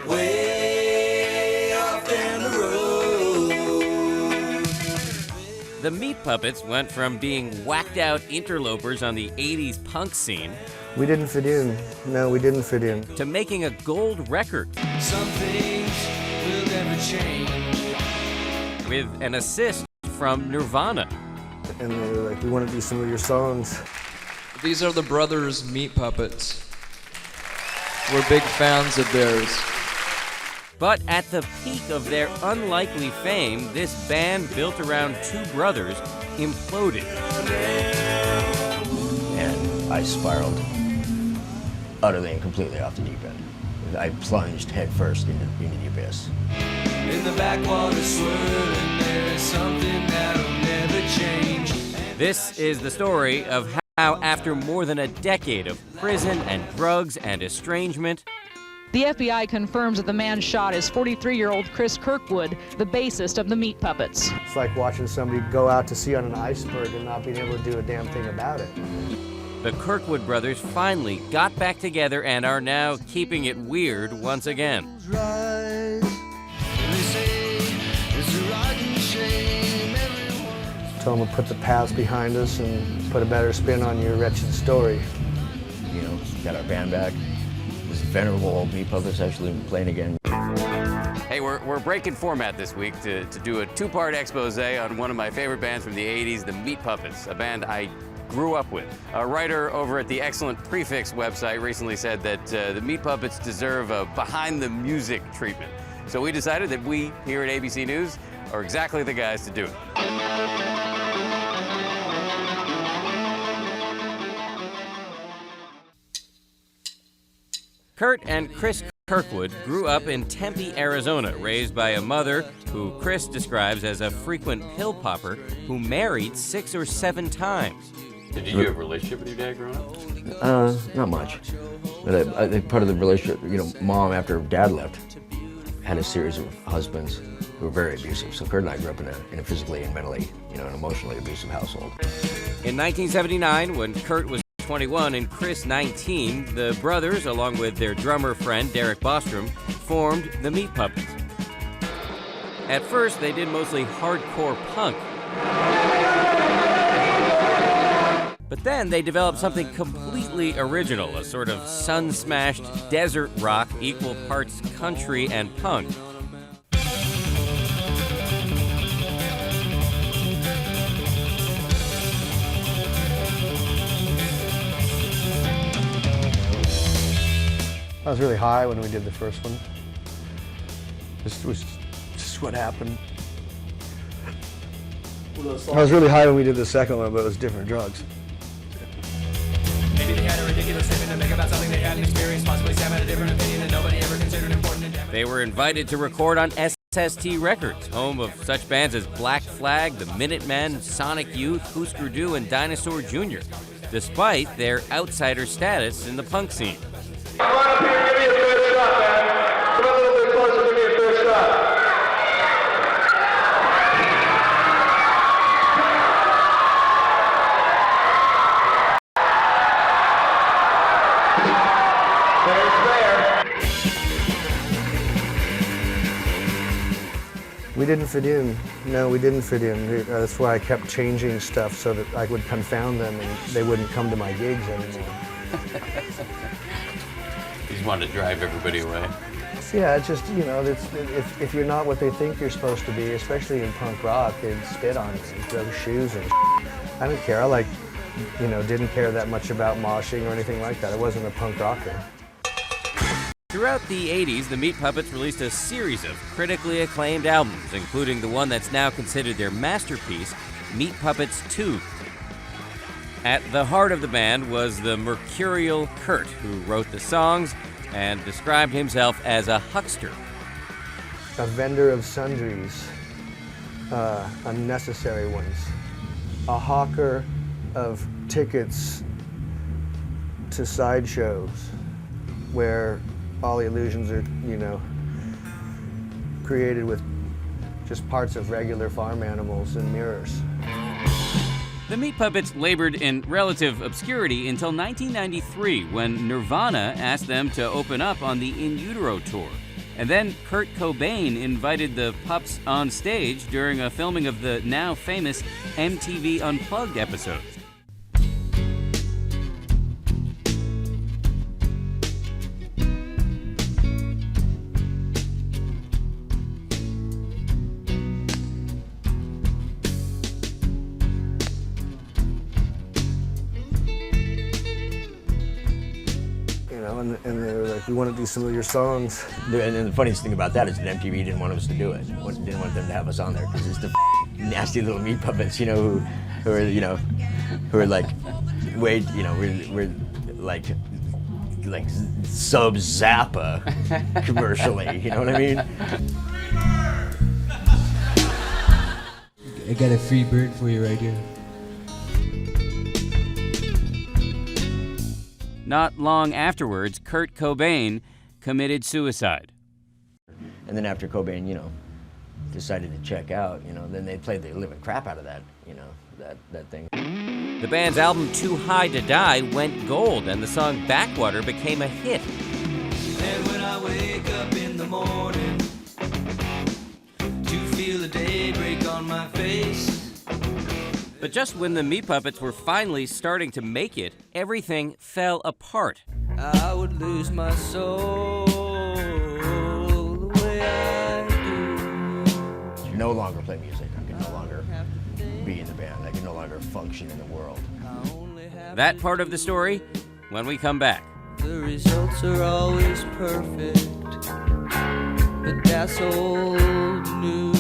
Way off down the road. The Meat Puppets went from being whacked-out interlopers on the 80s punk scene We didn't fit in. No, we didn't fit in. to making a gold record Some things will never change. with an assist from Nirvana. And they were like, we want to do some of your songs. These are the brothers Meat Puppets. We're big fans of theirs. But at the peak of their unlikely fame, this band built around two brothers imploded. And I spiraled utterly and completely off the deep end. I plunged headfirst into the abyss. In the backwater swirling, there is something that'll never change. This is the story of how, after more than a decade of prison and drugs and estrangement, The FBI confirms that the man shot is 43-year-old Chris Kirkwood, the bassist of the Meat Puppets. It's like watching somebody go out to sea on an iceberg and not being able to do a damn thing about it. the Kirkwood brothers finally got back together and are now keeping it weird once again. Tell them to put the past behind us and put a better spin on your wretched story. You know, got our band back. This venerable old Meat Puppets actually playing again. Hey, we're breaking format this week to do a two-part expose on one of my favorite bands from the 80s, the Meat Puppets, a band I grew up with. A writer over at the excellent Prefix website recently said that the Meat Puppets deserve a behind-the-music treatment. So we decided that we, here at ABC News, are exactly the guys to do it. Kurt and Chris Kirkwood grew up in Tempe, Arizona, raised by a mother who Chris describes as a frequent pill popper who married 6 or 7 times. Did you have a relationship with your dad growing up? Not much. But I think part of the relationship, you know, mom, after dad left, had a series of husbands who were very abusive. So Kurt and I grew up in a physically and mentally, you know, an emotionally abusive household. In 1979, when Kurt was 21 and Chris 19, the brothers, along with their drummer friend Derek Bostrom, formed the Meat Puppets. At first, they did mostly hardcore punk. But then they developed something completely original, a sort of sun-smashed desert rock, equal parts country and punk. I was really high when we did the first one. This was just what happened. I was really high when we did the second one, but it was different drugs. Maybe they had a ridiculous statement to make about something they hadn't experienced. Possibly Sam had a different opinion that nobody ever considered important. They were invited to record on SST Records, home of such bands as Black Flag, the Minutemen, Sonic Youth, Husker Du, and Dinosaur Jr., despite their outsider status in the punk scene. Come on up here, give me a fair shot, man. Come a little bit closer, give me a fair shot. We didn't fit in. No, we didn't fit in. That's why I kept changing stuff so that I would confound them and they wouldn't come to my gigs anymore. You just wanted to drive everybody away. Yeah, it's just, you know, if you're not what they think you're supposed to be, especially in punk rock, they'd spit on you, throw shoes and I don't care. I didn't care that much about moshing or anything like that. I wasn't a punk rocker. Throughout the 80s, the Meat Puppets released a series of critically acclaimed albums, including the one that's now considered their masterpiece, Meat Puppets 2. At the heart of the band was the mercurial Kurt, who wrote the songs and described himself as a huckster. A vendor of sundries, unnecessary ones. A hawker of tickets to sideshows where all the illusions are, you know, created with just parts of regular farm animals and mirrors. The Meat Puppets labored in relative obscurity until 1993, when Nirvana asked them to open up on the In Utero tour. And then Kurt Cobain invited the Pups on stage during a filming of the now famous MTV Unplugged episode. And they were like, we want to do some of your songs. And the funniest thing about that is that MTV didn't want us to do it. Didn't want them to have us on there because it's the nasty little Meat Puppets, who are like, wait, we're like sub Zappa commercially. You know what I mean? I got a free bird for you right here. Not long afterwards, Kurt Cobain committed suicide. And then after Cobain, decided to check out, then they played the living crap out of that, that thing. The band's album Too High to Die went gold, and the song Backwater became a hit. And when I wake up in the morning to feel the day break on my face. But just when the Meat Puppets were finally starting to make it, everything fell apart. I would lose my soul the way I do. I can no longer play music. I can no longer be in the band. I can no longer function in the world. That part of the story when we come back. The results are always perfect, but that's old news.